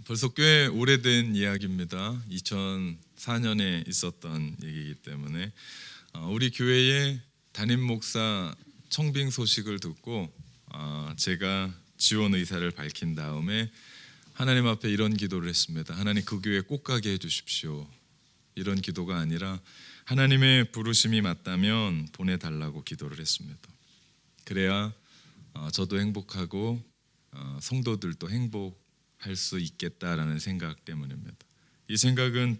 벌써 꽤 오래된 이야기입니다. 2004년에 있었던 얘기이기 때문에 우리 교회의 담임 목사 청빙 소식을 듣고 제가 지원 의사를 밝힌 다음에 하나님 앞에 이런 기도를 했습니다. 하나님, 그 교회 꼭 가게 해주십시오. 이런 기도가 아니라 하나님의 부르심이 맞다면 보내달라고 기도를 했습니다. 그래야 저도 행복하고 성도들도 행복할 수 있겠다라는 생각 때문입니다. 이 생각은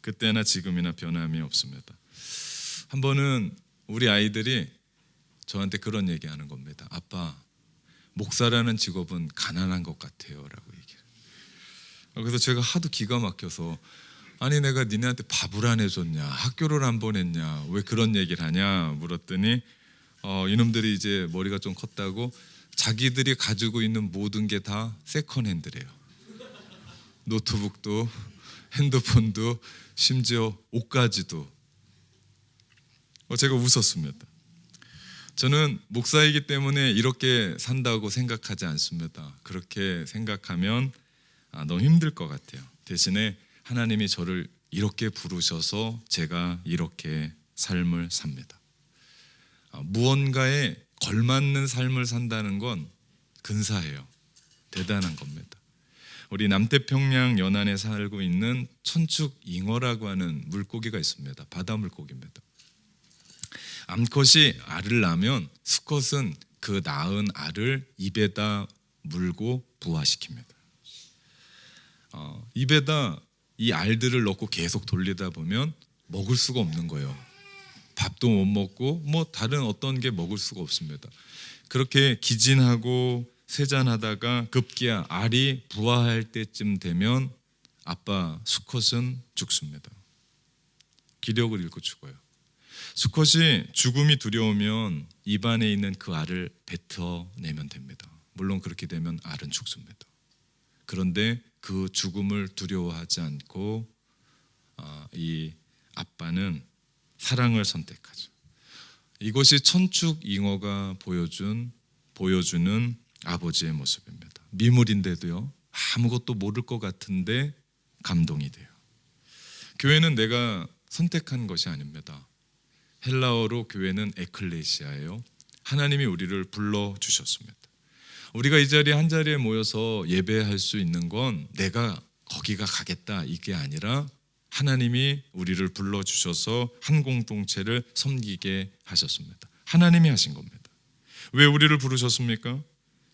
그때나 지금이나 변함이 없습니다. 한 번은 우리 아이들이 저한테 그런 얘기하는 겁니다. 아빠, 목사라는 직업은 가난한 것 같아요 라고 얘기해요. 그래서 제가 하도 기가 막혀서, 아니 내가 니네한테 밥을 안 해줬냐, 학교를 안 보냈냐, 왜 그런 얘기를 하냐 물었더니 이놈들이 이제 머리가 좀 컸다고 자기들이 가지고 있는 모든 게 다 세컨핸드래요. 노트북도 핸드폰도 심지어 옷까지도. 제가 웃었습니다. 저는 목사이기 때문에 이렇게 산다고 생각하지 않습니다. 그렇게 생각하면 너무 힘들 것 같아요. 대신에 하나님이 저를 이렇게 부르셔서 제가 이렇게 삶을 삽니다. 무언가에 걸맞는 삶을 산다는 건 근사해요. 대단한 겁니다. 우리 남태평양 연안에 살고 있는 천축잉어라고 하는 물고기가 있습니다. 바다 물고기입니다. 암컷이 알을 낳으면 수컷은 그 낳은 알을 입에다 물고 부화시킵니다. 입에다 이 알들을 넣고 계속 돌리다 보면 먹을 수가 없는 거예요. 밥도 못 먹고 다른 어떤 게 먹을 수가 없습니다. 그렇게 기진하고 세잔하다가 급기야 알이 부화할 때쯤 되면 아빠 수컷은 죽습니다. 기력을 잃고 죽어요. 수컷이 죽음이 두려우면 입안에 있는 그 알을 뱉어내면 됩니다. 물론 그렇게 되면 알은 죽습니다. 그런데 그 죽음을 두려워하지 않고 이 아빠는 사랑을 선택하죠. 이것이 천축잉어가 보여주는 아버지의 모습입니다. 미물인데도요, 아무것도 모를 것 같은데 감동이 돼요. 교회는 내가 선택한 것이 아닙니다. 헬라어로 교회는 에클레시아예요. 하나님이 우리를 불러주셨습니다. 우리가 이 자리에 한 자리에 모여서 예배할 수 있는 건 내가 거기가 가겠다 이게 아니라 하나님이 우리를 불러주셔서 한 공동체를 섬기게 하셨습니다. 하나님이 하신 겁니다. 왜 우리를 부르셨습니까?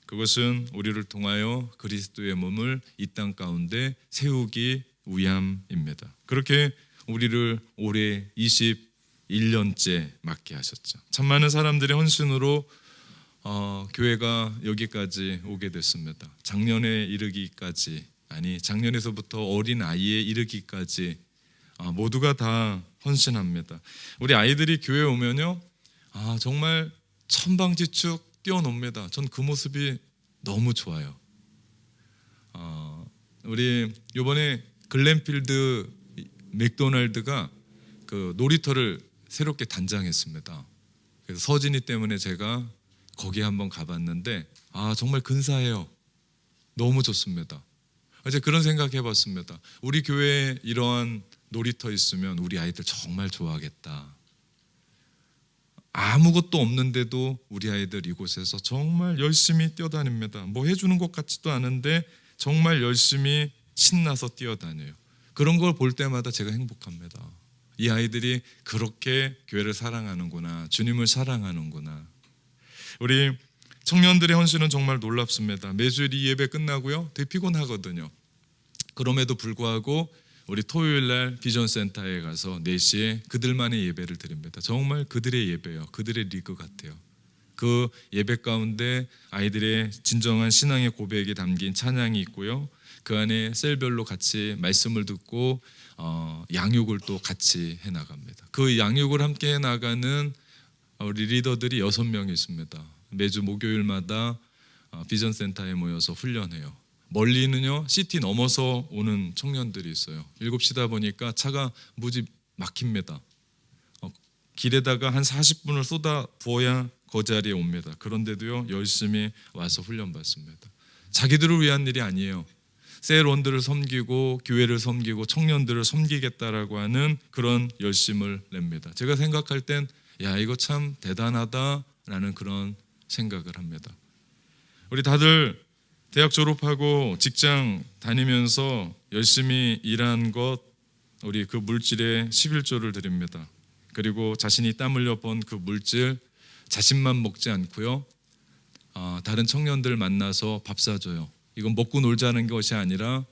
그것은 우리를 통하여 그리스도의 몸을 이 땅 가운데 세우기 위함입니다. 그렇게 우리를 올해 21년째 맡게 하셨죠. 참 많은 사람들의 헌신으로 교회가 여기까지 오게 됐습니다. 작년에서부터 어린 아이에 이르기까지 모두가 다 헌신합니다. 우리 아이들이 교회에 오면요, 정말 천방지축 뛰어놉니다. 전 그 모습이 너무 좋아요. 우리 이번에 글렌필드 맥도날드가 그 놀이터를 새롭게 단장했습니다. 그래서 서진이 때문에 제가 거기 한번 가봤는데 정말 근사해요. 너무 좋습니다. 이제 그런 생각 해봤습니다. 우리 교회에 이러한 놀이터 있으면 우리 아이들 정말 좋아하겠다. 아무것도 없는데도 우리 아이들 이곳에서 정말 열심히 뛰어다닙니다. 뭐 해주는 것 같지도 않은데 정말 열심히 신나서 뛰어다녀요. 그런 걸 볼 때마다 제가 행복합니다. 이 아이들이 그렇게 교회를 사랑하는구나, 주님을 사랑하는구나. 우리 청년들의 헌신은 정말 놀랍습니다. 매주일 이 예배 끝나고요, 되게 피곤하거든요. 그럼에도 불구하고 우리 토요일날 비전센터에 가서 4시에 그들만의 예배를 드립니다. 정말 그들의 예배요, 그들의 리그 같아요. 그 예배 가운데 아이들의 진정한 신앙의 고백이 담긴 찬양이 있고요, 그 안에 셀별로 같이 말씀을 듣고 양육을 또 같이 해나갑니다. 그 양육을 함께 해나가는 우리 리더들이 6명이 있습니다. 매주 목요일마다 비전센터에 모여서 훈련해요. 멀리는요, 시티 넘어서 오는 청년들이 있어요. 7시다 보니까 차가 무지 막힙니다. 길에다가 한 40분을 쏟아 부어야 그 자리에 옵니다. 그런데도요, 열심히 와서 훈련 받습니다. 자기들을 위한 일이 아니에요. 셀원들을 섬기고 교회를 섬기고 청년들을 섬기겠다라고 하는 그런 열심을 냅니다. 제가 생각할 땐 야, 이거 참 대단하다라는 그런 생각을 합니다. 우리 다들 대학 졸업하고 직장 다니면서 열심히 일한 것, 우리 그 물질에 11조를 드립니다. 그리고 자신이 땀 흘려 번 그 물질 자신만 먹지 않고요, 다른 청년들 만나서 밥 사줘요. 이건 먹고 놀자는 것이 아니라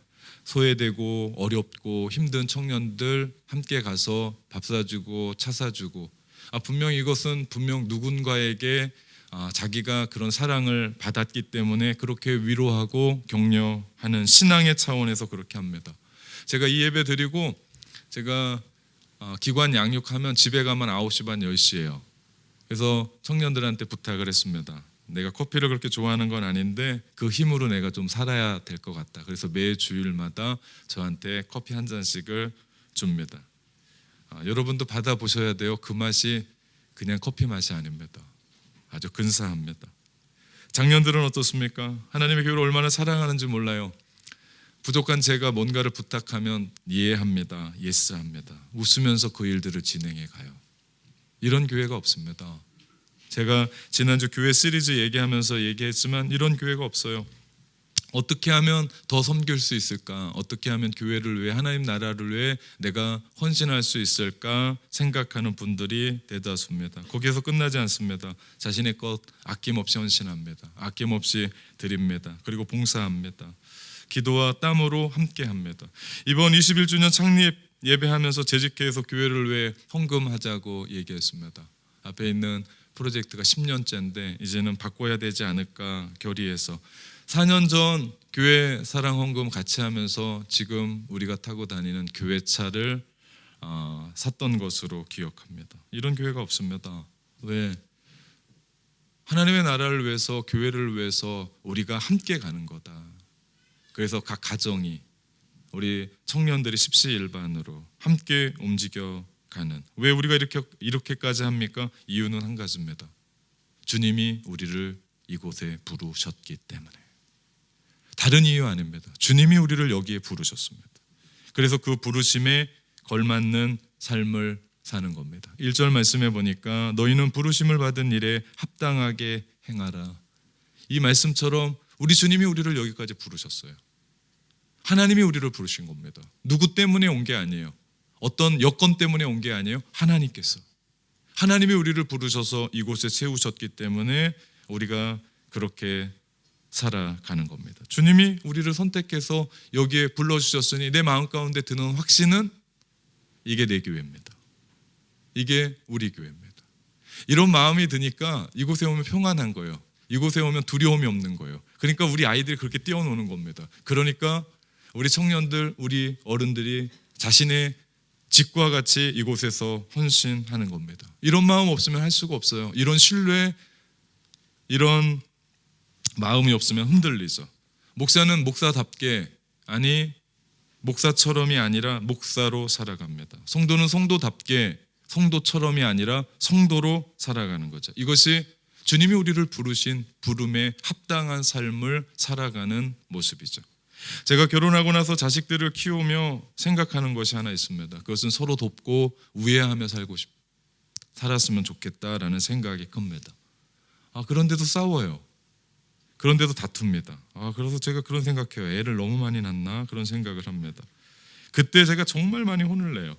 소외되고 어렵고 힘든 청년들 함께 가서 밥 사주고 차 사주고, 분명 이것은 분명 누군가에게 자기가 그런 사랑을 받았기 때문에 그렇게 위로하고 격려하는 신앙의 차원에서 그렇게 합니다. 제가 이 예배 드리고 제가 기관 양육하면 집에 가면 9시 반 10시예요. 그래서 청년들한테 부탁을 했습니다. 내가 커피를 그렇게 좋아하는 건 아닌데 그 힘으로 내가 좀 살아야 될 것 같다. 그래서 매 주일마다 저한테 커피 한 잔씩을 줍니다. 여러분도 받아보셔야 돼요. 그 맛이 그냥 커피 맛이 아닙니다. 아주 근사합니다. 장년들은 어떻습니까? 하나님의 교회를 얼마나 사랑하는지 몰라요. 부족한 제가 뭔가를 부탁하면 이해합니다. 예스합니다. 웃으면서 그 일들을 진행해 가요. 이런 교회가 없습니다. 제가 지난주 교회 시리즈 얘기하면서 얘기했지만 이런 교회가 없어요. 어떻게 하면 더 섬길 수 있을까? 어떻게 하면 교회를 위해, 하나님 나라를 위해 내가 헌신할 수 있을까 생각하는 분들이 대다수입니다. 거기에서 끝나지 않습니다. 자신의 것 아낌없이 헌신합니다. 아낌없이 드립니다. 그리고 봉사합니다. 기도와 땀으로 함께합니다. 이번 21주년 창립 예배하면서 재직회에서 교회를 위해 헌금하자고 얘기했습니다. 앞에 있는 프로젝트가 10년째인데 이제는 바꿔야 되지 않을까 결의해서 4년 전 교회 사랑 헌금 같이 하면서 지금 우리가 타고 다니는 교회차를 샀던 것으로 기억합니다. 이런 교회가 없습니다. 왜? 하나님의 나라를 위해서, 교회를 위해서 우리가 함께 가는 거다. 그래서 각 가정이, 우리 청년들이 십시일반으로 함께 움직여 가는. 왜 우리가 이렇게까지 합니까? 이유는 한 가지입니다. 주님이 우리를 이곳에 부르셨기 때문에. 다른 이유 아닙니다. 주님이 우리를 여기에 부르셨습니다. 그래서 그 부르심에 걸맞는 삶을 사는 겁니다. 1절 말씀해 보니까 너희는 부르심을 받은 일에 합당하게 행하라. 이 말씀처럼 우리 주님이 우리를 여기까지 부르셨어요. 하나님이 우리를 부르신 겁니다. 누구 때문에 온 게 아니에요. 어떤 여건 때문에 온 게 아니에요. 하나님께서. 하나님이 우리를 부르셔서 이곳에 세우셨기 때문에 우리가 그렇게 살아가는 겁니다. 주님이 우리를 선택해서 여기에 불러주셨으니 내 마음 가운데 드는 확신은 이게 내 교회입니다. 이게 우리 교회입니다. 이런 마음이 드니까 이곳에 오면 평안한 거예요. 이곳에 오면 두려움이 없는 거예요. 그러니까 우리 아이들이 그렇게 뛰어노는 겁니다. 그러니까 우리 청년들, 우리 어른들이 자신의 집과 같이 이곳에서 헌신하는 겁니다. 이런 마음 없으면 할 수가 없어요. 이런 신뢰, 이런 마음이 없으면 흔들리죠. 목사는 목사답게, 아니 목사처럼이 아니라 목사로 살아갑니다. 성도는 성도답게, 성도처럼이 아니라 성도로 살아가는 거죠. 이것이 주님이 우리를 부르신 부름에 합당한 삶을 살아가는 모습이죠. 제가 결혼하고 나서 자식들을 키우며 생각하는 것이 하나 있습니다. 그것은 서로 돕고 우애하며 살았으면 좋겠다라는 생각이 큽니다. 그런데도 싸워요. 그런데도 다툽니다. 그래서 제가 그런 생각해요. 애를 너무 많이 낳나? 그런 생각을 합니다. 그때 제가 정말 많이 혼을 내요.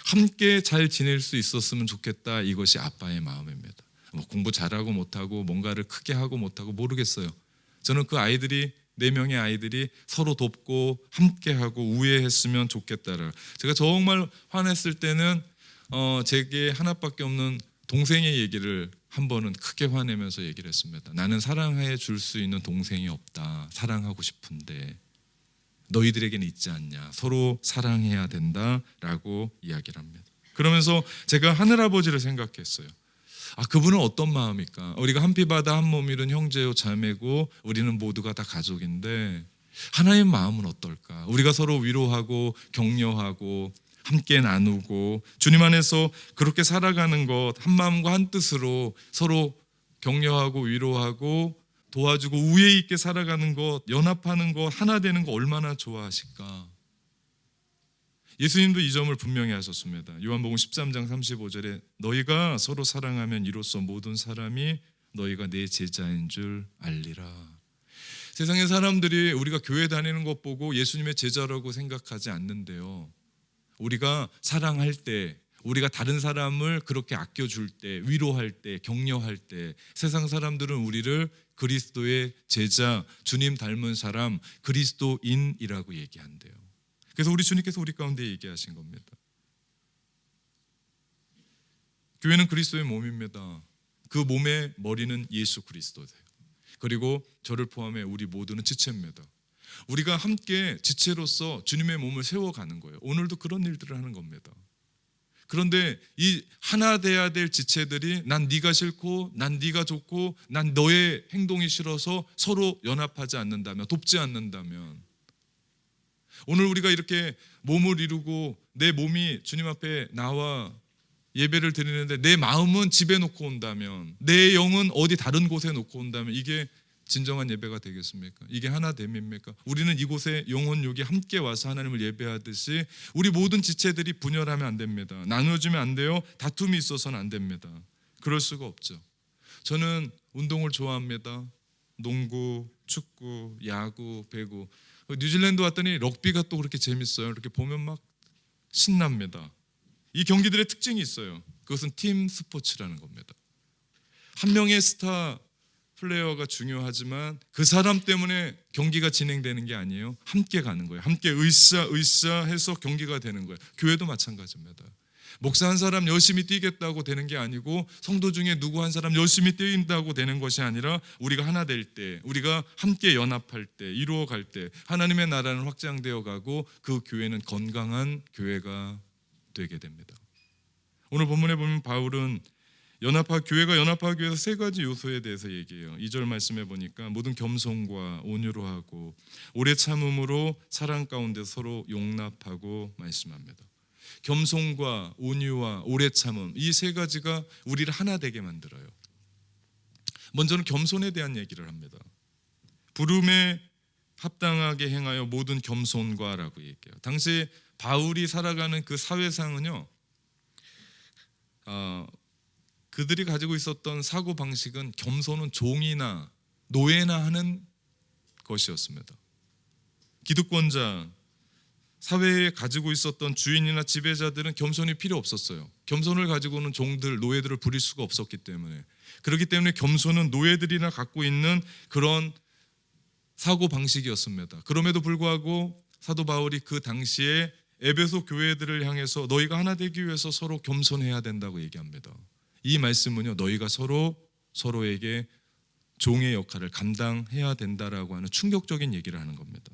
함께 잘 지낼 수 있었으면 좋겠다. 이것이 아빠의 마음입니다. 공부 잘하고 못하고 뭔가를 크게 하고 못하고 모르겠어요. 저는 그 아이들이, 4명의 아이들이 서로 돕고 함께하고 우애했으면 좋겠다를. 제가 정말 화냈을 때는 제게 하나밖에 없는 동생의 얘기를 한 번은 크게 화내면서 얘기를 했습니다. 나는 사랑해 줄 수 있는 동생이 없다. 사랑하고 싶은데 너희들에게는 있지 않냐. 서로 사랑해야 된다라고 이야기를 합니다. 그러면서 제가 하늘아버지를 생각했어요. 그분은 어떤 마음일까? 우리가 한 피바다 한 몸이른 형제요 자매고 우리는 모두가 다 가족인데 하나님 마음은 어떨까? 우리가 서로 위로하고 격려하고 함께 나누고 주님 안에서 그렇게 살아가는 것, 한 마음과 한 뜻으로 서로 격려하고 위로하고 도와주고 우애 있게 살아가는 것, 연합하는 것, 하나 되는 거 얼마나 좋아하실까? 예수님도 이 점을 분명히 하셨습니다. 요한복음 13장 35절에 너희가 서로 사랑하면 이로써 모든 사람이 너희가 내 제자인 줄 알리라. 세상의 사람들이 우리가 교회 다니는 것 보고 예수님의 제자라고 생각하지 않는데요. 우리가 사랑할 때, 우리가 다른 사람을 그렇게 아껴줄 때, 위로할 때, 격려할 때 세상 사람들은 우리를 그리스도의 제자, 주님 닮은 사람, 그리스도인이라고 얘기한대요. 그래서 우리 주님께서 우리 가운데 얘기하신 겁니다. 교회는 그리스도의 몸입니다. 그 몸의 머리는 예수 그리스도세요. 그리고 저를 포함해 우리 모두는 지체입니다. 우리가 함께 지체로서 주님의 몸을 세워가는 거예요. 오늘도 그런 일들을 하는 겁니다. 그런데 이 하나 돼야 될 지체들이 난 네가 싫고 난 네가 좋고 난 너의 행동이 싫어서 서로 연합하지 않는다면, 돕지 않는다면, 오늘 우리가 이렇게 몸을 이루고 내 몸이 주님 앞에 나와 예배를 드리는데 내 마음은 집에 놓고 온다면, 내 영은 어디 다른 곳에 놓고 온다면 이게 진정한 예배가 되겠습니까? 이게 하나됨입니까? 우리는 이곳에 영혼육이 함께 와서 하나님을 예배하듯이 우리 모든 지체들이 분열하면 안 됩니다. 나누어지면 안 돼요. 다툼이 있어서는 안 됩니다. 그럴 수가 없죠. 저는 운동을 좋아합니다. 농구, 축구, 야구, 배구. 뉴질랜드 왔더니 럭비가 또 그렇게 재밌어요. 이렇게 보면 막 신납니다. 이 경기들의 특징이 있어요. 그것은 팀 스포츠라는 겁니다. 한 명의 스타 플레이어가 중요하지만 그 사람 때문에 경기가 진행되는 게 아니에요. 함께 가는 거예요. 함께 으쌰 해서 경기가 되는 거예요. 교회도 마찬가지입니다. 목사 한 사람 열심히 뛰겠다고 되는 게 아니고, 성도 중에 누구 한 사람 열심히 뛰인다고 되는 것이 아니라, 우리가 하나 될 때, 우리가 함께 연합할 때, 이루어갈 때 하나님의 나라는 확장되어 가고 그 교회는 건강한 교회가 되게 됩니다. 오늘 본문에 보면 바울은 교회가 연합하기 위해서 세 가지 요소에 대해서 얘기해요. 2절 말씀해 보니까 모든 겸손과 온유로 하고 오래 참음으로 사랑 가운데 서로 용납하고 말씀합니다. 겸손과 온유와 오래 참음, 이 세 가지가 우리를 하나 되게 만들어요. 먼저는 겸손에 대한 얘기를 합니다. 부름에 합당하게 행하여 모든 겸손과라고 얘기해요. 당시 바울이 살아가는 그 사회상은요, 그들이 가지고 있었던 사고 방식은 겸손은 종이나 노예나 하는 것이었습니다. 기득권자, 사회에 가지고 있었던 주인이나 지배자들은 겸손이 필요 없었어요. 겸손을 가지고는 종들, 노예들을 부릴 수가 없었기 때문에. 그렇기 때문에 겸손은 노예들이나 갖고 있는 그런 사고 방식이었습니다. 그럼에도 불구하고 사도 바울이 그 당시에 에베소 교회들을 향해서 너희가 하나 되기 위해서 서로 겸손해야 된다고 얘기합니다. 이 말씀은요, 너희가 서로에게 종의 역할을 감당해야 된다라고 하는 충격적인 얘기를 하는 겁니다.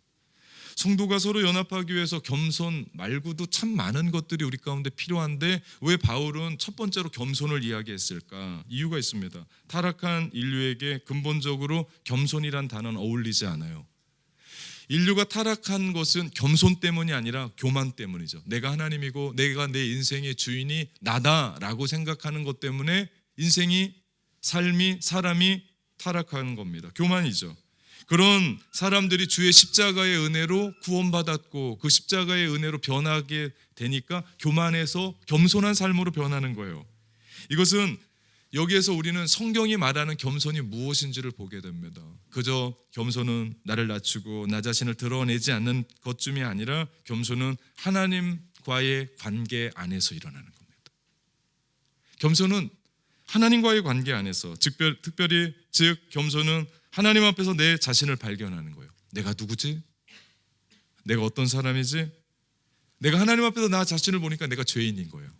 성도가 서로 연합하기 위해서 겸손 말고도 참 많은 것들이 우리 가운데 필요한데 왜 바울은 첫 번째로 겸손을 이야기했을까? 이유가 있습니다. 타락한 인류에게 근본적으로 겸손이란 단어는 어울리지 않아요. 인류가 타락한 것은 겸손 때문이 아니라 교만 때문이죠. 내가 하나님이고 내가 내 인생의 주인이 나다라고 생각하는 것 때문에 인생이, 삶이, 사람이 타락하는 겁니다. 교만이죠. 그런 사람들이 주의 십자가의 은혜로 구원받았고 그 십자가의 은혜로 변하게 되니까 교만에서 겸손한 삶으로 변하는 거예요. 이것은 여기에서 우리는 성경이 말하는 겸손이 무엇인지를 보게 됩니다. 그저 겸손은 나를 낮추고 나 자신을 드러내지 않는 것쯤이 아니라 겸손은 하나님과의 관계 안에서 일어나는 겁니다. 겸손은 하나님과의 관계 안에서, 특별히 즉 겸손은 하나님 앞에서 내 자신을 발견하는 거예요. 내가 누구지? 내가 어떤 사람이지? 내가 하나님 앞에서 나 자신을 보니까 내가 죄인인 거예요.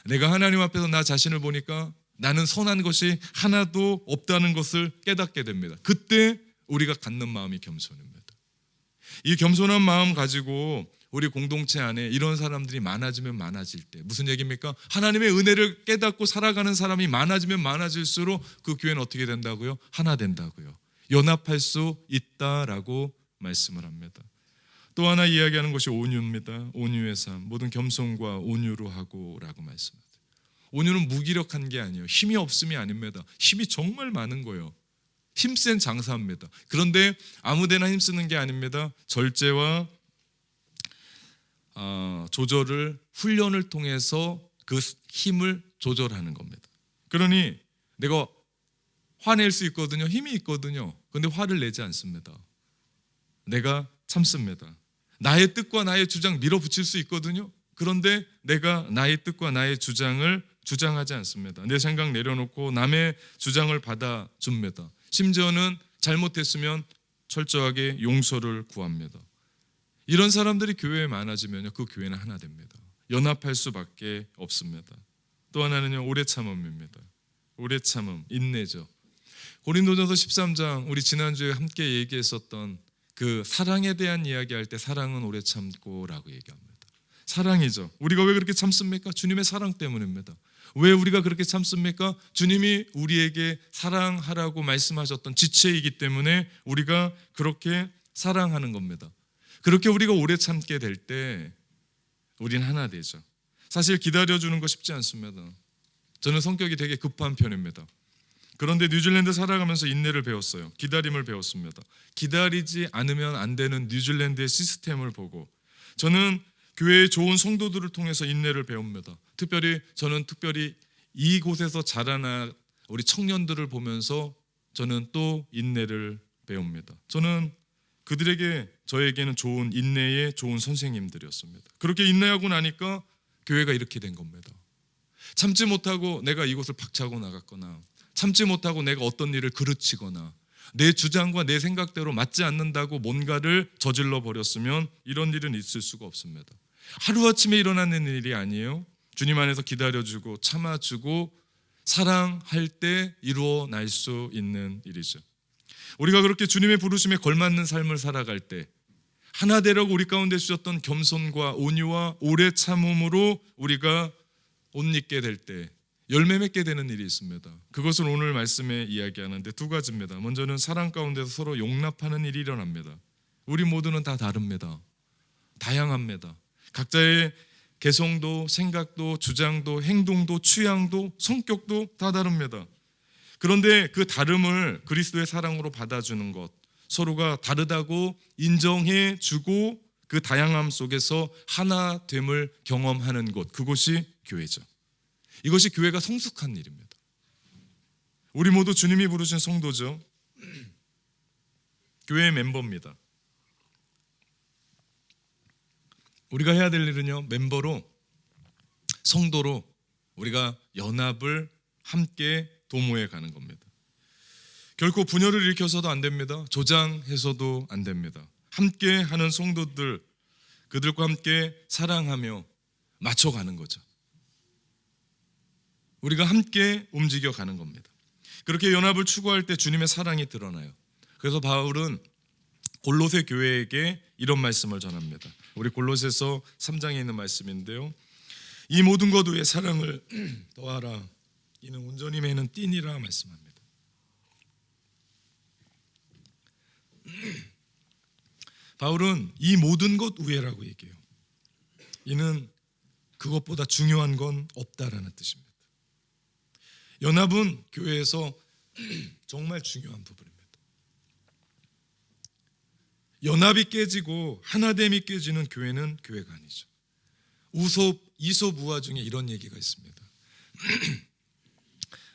내가 하나님 앞에서 나 자신을 보니까 나는 선한 것이 하나도 없다는 것을 깨닫게 됩니다. 그때 우리가 갖는 마음이 겸손입니다. 이 겸손한 마음 가지고 우리 공동체 안에 이런 사람들이 많아지면 많아질 때, 무슨 얘기입니까? 하나님의 은혜를 깨닫고 살아가는 사람이 많아지면 많아질수록 그 교회는 어떻게 된다고요? 하나 된다고요. 연합할 수 있다라고 말씀을 합니다. 또 하나 이야기하는 것이 온유입니다. 온유의 삶, 모든 겸손과 온유로 하고라고 말씀합니다. 온유는 무기력한 게 아니에요. 힘이 없음이 아닙니다. 힘이 정말 많은 거예요. 힘센 장사입니다. 그런데 아무데나 힘쓰는 게 아닙니다. 절제와 조절을 훈련을 통해서 그 힘을 조절하는 겁니다. 그러니 내가 화낼 수 있거든요. 힘이 있거든요. 근데 화를 내지 않습니다. 내가 참습니다. 나의 뜻과 나의 주장 밀어붙일 수 있거든요. 그런데 내가 나의 뜻과 나의 주장을 주장하지 않습니다. 내 생각 내려놓고 남의 주장을 받아줍니다. 심지어는 잘못했으면 철저하게 용서를 구합니다. 이런 사람들이 교회에 많아지면 그 교회는 하나 됩니다. 연합할 수밖에 없습니다. 또 하나는요, 오래 참음입니다. 오래 참음, 인내죠. 고린도전서 13장, 우리 지난주에 함께 얘기했었던 그 사랑에 대한 이야기할 때 사랑은 오래 참고라고 얘기합니다. 사랑이죠. 우리가 왜 그렇게 참습니까? 주님의 사랑 때문입니다. 왜 우리가 그렇게 참습니까? 주님이 우리에게 사랑하라고 말씀하셨던 지체이기 때문에 우리가 그렇게 사랑하는 겁니다. 그렇게 우리가 오래 참게 될 때 우린 하나 되죠. 사실 기다려주는 거 쉽지 않습니다. 저는 성격이 되게 급한 편입니다. 그런데 뉴질랜드 살아가면서 인내를 배웠어요. 기다림을 배웠습니다. 기다리지 않으면 안 되는 뉴질랜드의 시스템을 보고 저는 교회의 좋은 성도들을 통해서 인내를 배웁니다. 저는 특별히 이곳에서 자라나 우리 청년들을 보면서 저는 또 인내를 배웁니다. 저는 저에게는 좋은 인내의 좋은 선생님들이었습니다. 그렇게 인내하고 나니까 교회가 이렇게 된 겁니다. 참지 못하고 내가 이곳을 박차고 나갔거나 참지 못하고 내가 어떤 일을 그르치거나 내 주장과 내 생각대로 맞지 않는다고 뭔가를 저질러 버렸으면 이런 일은 있을 수가 없습니다. 하루아침에 일어나는 일이 아니에요. 주님 안에서 기다려주고 참아주고 사랑할 때 이루어날 수 있는 일이죠. 우리가 그렇게 주님의 부르심에 걸맞는 삶을 살아갈 때 하나 되라고 우리 가운데 주셨던 겸손과 온유와 오래 참음으로 우리가 옷 입게 될 때 열매 맺게 되는 일이 있습니다. 그것을 오늘 말씀에 이야기하는데 두 가지입니다. 먼저는 사랑 가운데서 서로 용납하는 일이 일어납니다. 우리 모두는 다 다릅니다. 다양합니다. 각자의 개성도, 생각도, 주장도, 행동도, 취향도, 성격도 다 다릅니다. 그런데 그 다름을 그리스도의 사랑으로 받아주는 것, 서로가 다르다고 인정해주고 그 다양함 속에서 하나됨을 경험하는 곳, 그곳이 교회죠. 이것이 교회가 성숙한 일입니다. 우리 모두 주님이 부르신 성도죠. 교회의 멤버입니다. 우리가 해야 될 일은요, 멤버로, 성도로 우리가 연합을 함께 도모해 가는 겁니다. 결코 분열을 일으켜서도 안 됩니다. 조장해서도 안 됩니다. 함께 하는 성도들, 그들과 함께 사랑하며 맞춰가는 거죠. 우리가 함께 움직여 가는 겁니다. 그렇게 연합을 추구할 때 주님의 사랑이 드러나요. 그래서 바울은 골로새 교회에게 이런 말씀을 전합니다. 우리 골로새서 3장에 있는 말씀인데요. 이 모든 것 위에 사랑을 더하라. 이는 온전히 매는 띠니라 말씀합니다. 바울은 이 모든 것 위에라고 얘기해요. 이는 그것보다 중요한 건 없다라는 뜻입니다. 연합은 교회에서 정말 중요한 부분입니다. 연합이 깨지고 하나됨이 깨지는 교회는 교회가 아니죠. 이솝 우화 중에 이런 얘기가 있습니다.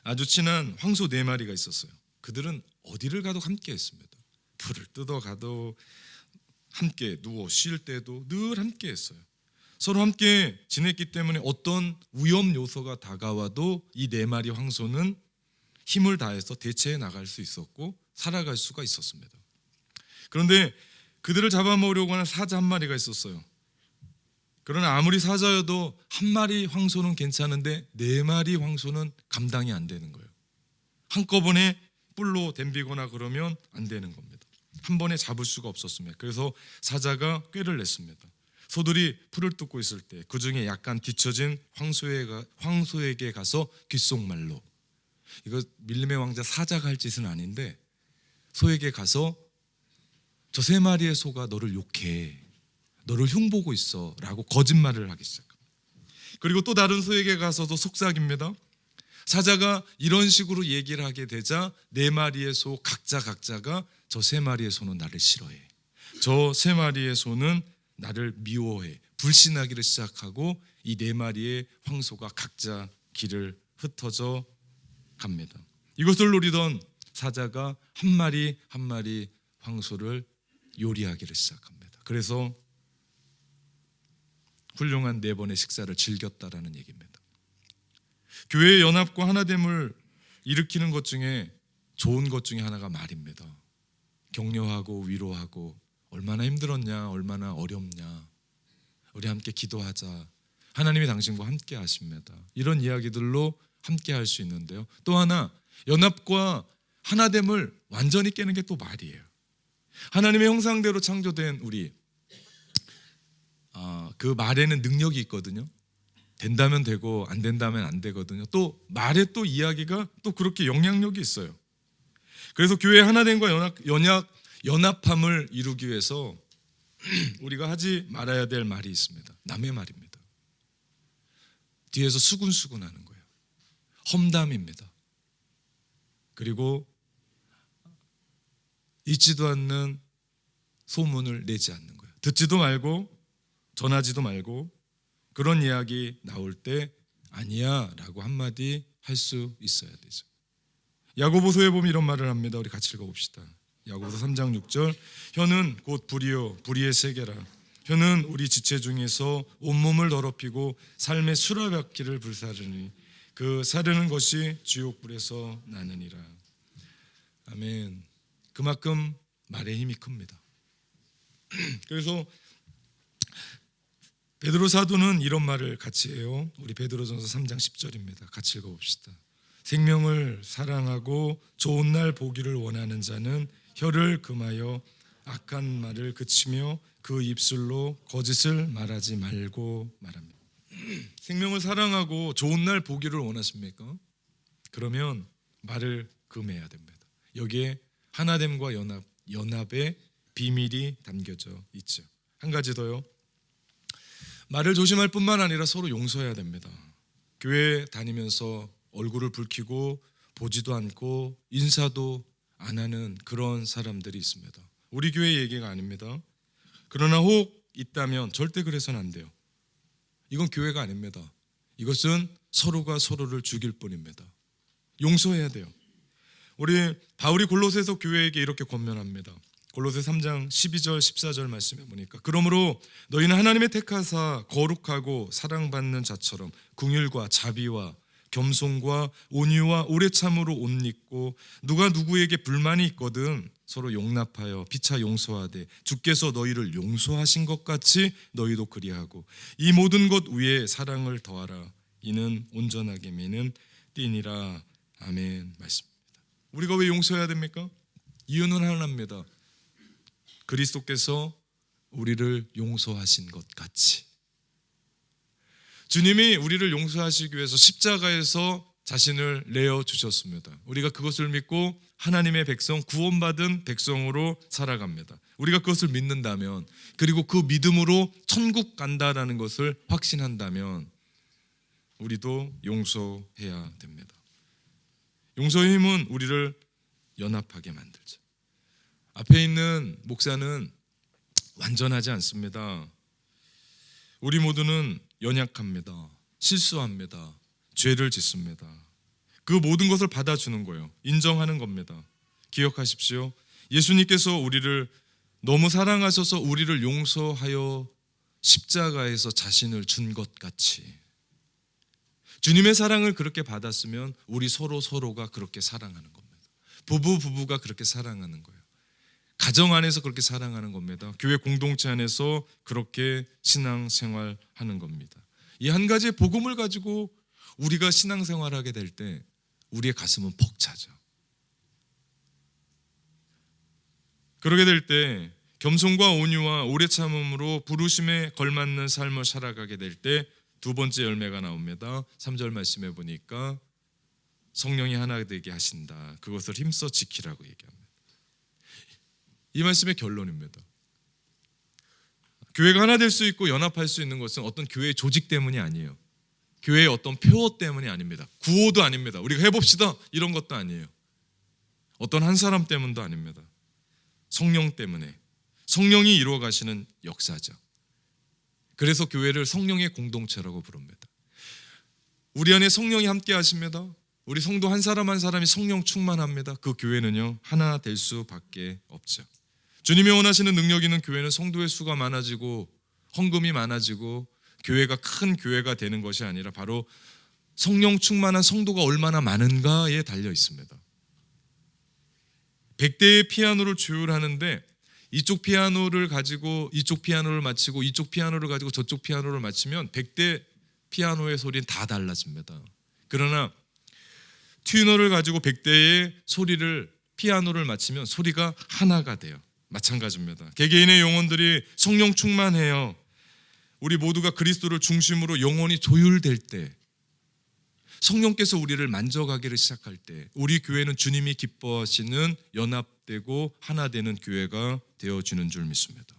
아주 친한 황소 4마리가 있었어요. 그들은 어디를 가도 함께 했습니다. 풀을 뜯어 가도 함께, 누워 쉴 때도 늘 함께 했어요. 서로 함께 지냈기 때문에 어떤 위험 요소가 다가와도 이 4마리 황소는 힘을 다해서 대체해 나갈 수 있었고 살아갈 수가 있었습니다. 그런데 그들을 잡아먹으려고 하는 사자 1마리가 있었어요. 그러나 아무리 사자여도 1마리 황소는 괜찮은데 4마리 황소는 감당이 안 되는 거예요. 한꺼번에 뿔로 댐비거나 그러면 안 되는 겁니다. 한 번에 잡을 수가 없었습니다. 그래서 사자가 꾀를 냈습니다. 소들이 풀을 뜯고 있을 때 그 중에 약간 뒤처진 황소에게 가서 귓속말로, 이거 밀림의 왕자 사자가 할 짓은 아닌데 소에게 가서 저 3마리의 소가 너를 욕해, 너를 흉보고 있어 라고 거짓말을 하기 시작합니다. 그리고 또 다른 소에게 가서도 속삭입니다. 사자가 이런 식으로 얘기를 하게 되자 네 마리의 소 각자가 저 세 마리의 소는 나를 싫어해. 저 세 마리의 소는 나를 미워해. 불신하기를 시작하고 이 네 마리의 황소가 각자 길을 흩어져 갑니다. 이것을 노리던 사자가 한 마리 한 마리 황소를 요리하기를 시작합니다. 그래서 훌륭한 4번의 식사를 즐겼다라는 얘기입니다. 교회의 연합과 하나됨을 일으키는 것 중에 좋은 것 중에 하나가 말입니다. 격려하고 위로하고 얼마나 힘들었냐, 얼마나 어렵냐, 우리 함께 기도하자, 하나님이 당신과 함께 하십니다. 이런 이야기들로 함께 할 수 있는데요. 또 하나, 연합과 하나됨을 완전히 깨는 게 또 말이에요. 하나님의 형상대로 창조된 우리, 그 말에는 능력이 있거든요. 된다면 되고 안 된다면 안 되거든요. 또 말에 또 이야기가 또 그렇게 영향력이 있어요. 그래서 교회의 하나됨과 연합함을 이루기 위해서 우리가 하지 말아야 될 말이 있습니다. 남의 말입니다. 뒤에서 수군수군하는 거예요. 험담입니다. 그리고 있지도 않는 소문을 내지 않는 거예요. 듣지도 말고 전하지도 말고 그런 이야기 나올 때 아니야 라고 한마디 할 수 있어야 되죠. 야고보서에 보면 이런 말을 합니다. 우리 같이 읽어봅시다. 야고보서 3장 6절, 혀는 곧 불이요 불의의 세계라. 혀는 우리 지체 중에서 온몸을 더럽히고 삶의 수라바퀴를 불사르니 그 사르는 것이 지옥불에서 나느니라. 아멘. 그만큼 말의 힘이 큽니다. 그래서 베드로 사도는 이런 말을 같이 해요. 우리 베드로전서 3장 10절입니다. 같이 읽어봅시다. 생명을 사랑하고 좋은 날 보기를 원하는 자는 혀를 금하여 악한 말을 그치며 그 입술로 거짓을 말하지 말고 말합니다. 생명을 사랑하고 좋은 날 보기를 원하십니까? 그러면 말을 금해야 됩니다. 여기에 하나됨과 연합의 비밀이 담겨져 있죠. 한 가지 더요. 말을 조심할 뿐만 아니라 서로 용서해야 됩니다. 교회 다니면서 얼굴을 붉히고 보지도 않고 인사도 안 하는 그런 사람들이 있습니다. 우리 교회 얘기가 아닙니다. 그러나 혹 있다면 절대 그래서는 안 돼요. 이건 교회가 아닙니다. 이것은 서로가 서로를 죽일 뿐입니다. 용서해야 돼요. 우리 바울이 골로새서 교회에게 이렇게 권면합니다. 골로새 3장 12절 14절 말씀해 보니까 그러므로 너희는 하나님의 택하사 거룩하고 사랑받는 자처럼 긍휼과 자비와 겸손과 온유와 오래 참으로 옷 입고 누가 누구에게 불만이 있거든 서로 용납하여 피차 용서하되 주께서 너희를 용서하신 것 같이 너희도 그리하고 이 모든 것 위에 사랑을 더하라. 이는 온전하게 미는 띠니라. 아멘. 말씀입니다. 우리가 왜 용서해야 됩니까? 이유는 하나입니다. 그리스도께서 우리를 용서하신 것 같이. 주님이 우리를 용서하시기 위해서 십자가에서 자신을 내어주셨습니다. 우리가 그것을 믿고 하나님의 백성, 구원받은 백성으로 살아갑니다. 우리가 그것을 믿는다면, 그리고 그 믿음으로 천국 간다라는 것을 확신한다면 우리도 용서해야 됩니다. 용서의 힘은 우리를 연합하게 만들죠. 앞에 있는 목사는 완전하지 않습니다. 우리 모두는 연약합니다. 실수합니다. 죄를 짓습니다. 그 모든 것을 받아주는 거예요. 인정하는 겁니다. 기억하십시오. 예수님께서 우리를 너무 사랑하셔서 우리를 용서하여 십자가에서 자신을 준 것 같이 주님의 사랑을 그렇게 받았으면 우리 서로가 그렇게 사랑하는 겁니다. 부부가 그렇게 사랑하는 거예요. 가정 안에서 그렇게 사랑하는 겁니다. 교회 공동체 안에서 그렇게 신앙생활하는 겁니다. 이 한 가지의 복음을 가지고 우리가 신앙생활하게 될 때 우리의 가슴은 벅차죠. 그러게 될 때 겸손과 온유와 오래 참음으로 부르심에 걸맞는 삶을 살아가게 될 때 두 번째 열매가 나옵니다. 3절 말씀해 보니까 성령이 하나 되게 하신다. 그것을 힘써 지키라고 얘기합니다. 이 말씀의 결론입니다. 교회가 하나 될 수 있고 연합할 수 있는 것은 어떤 교회의 조직 때문이 아니에요. 교회의 어떤 표어 때문이 아닙니다. 구호도 아닙니다. 우리가 해봅시다 이런 것도 아니에요. 어떤 한 사람 때문도 아닙니다. 성령 때문에, 성령이 이루어 가시는 역사죠. 그래서 교회를 성령의 공동체라고 부릅니다. 우리 안에 성령이 함께 하십니다. 우리 성도 한 사람 한 사람이 성령 충만합니다. 그 교회는요 하나 될 수밖에 없죠. 주님이 원하시는 능력 있는 교회는 성도의 수가 많아지고 헌금이 많아지고 교회가 큰 교회가 되는 것이 아니라 바로 성령 충만한 성도가 얼마나 많은가에 달려 있습니다. 100대의 피아노를 조율하는데 이쪽 피아노를 가지고 이쪽 피아노를 맞추고 이쪽 피아노를 가지고 저쪽 피아노를 맞추면 100대 피아노의 소리는 다 달라집니다. 그러나 튜너를 가지고 100대의 소리를 피아노를 맞추면 소리가 하나가 돼요. 마찬가지입니다. 개개인의 영혼들이 성령 충만해요. 우리 모두가 그리스도를 중심으로 영혼이 조율될 때, 성령께서 우리를 만져가기를 시작할 때 우리 교회는 주님이 기뻐하시는 연합되고 하나 되는 교회가 되어지는 줄 믿습니다.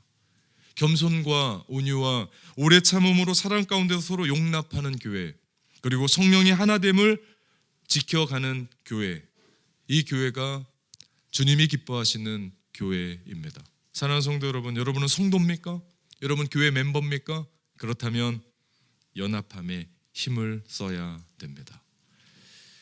겸손과 온유와 오래 참음으로 사랑 가운데서 서로 용납하는 교회, 그리고 성령의 하나됨을 지켜가는 교회, 이 교회가 주님이 기뻐하시는 교회입니다. 사랑하는 성도 여러분, 여러분은 성도입니까? 여러분 교회 멤버입니까? 그렇다면 연합함에 힘을 써야 됩니다.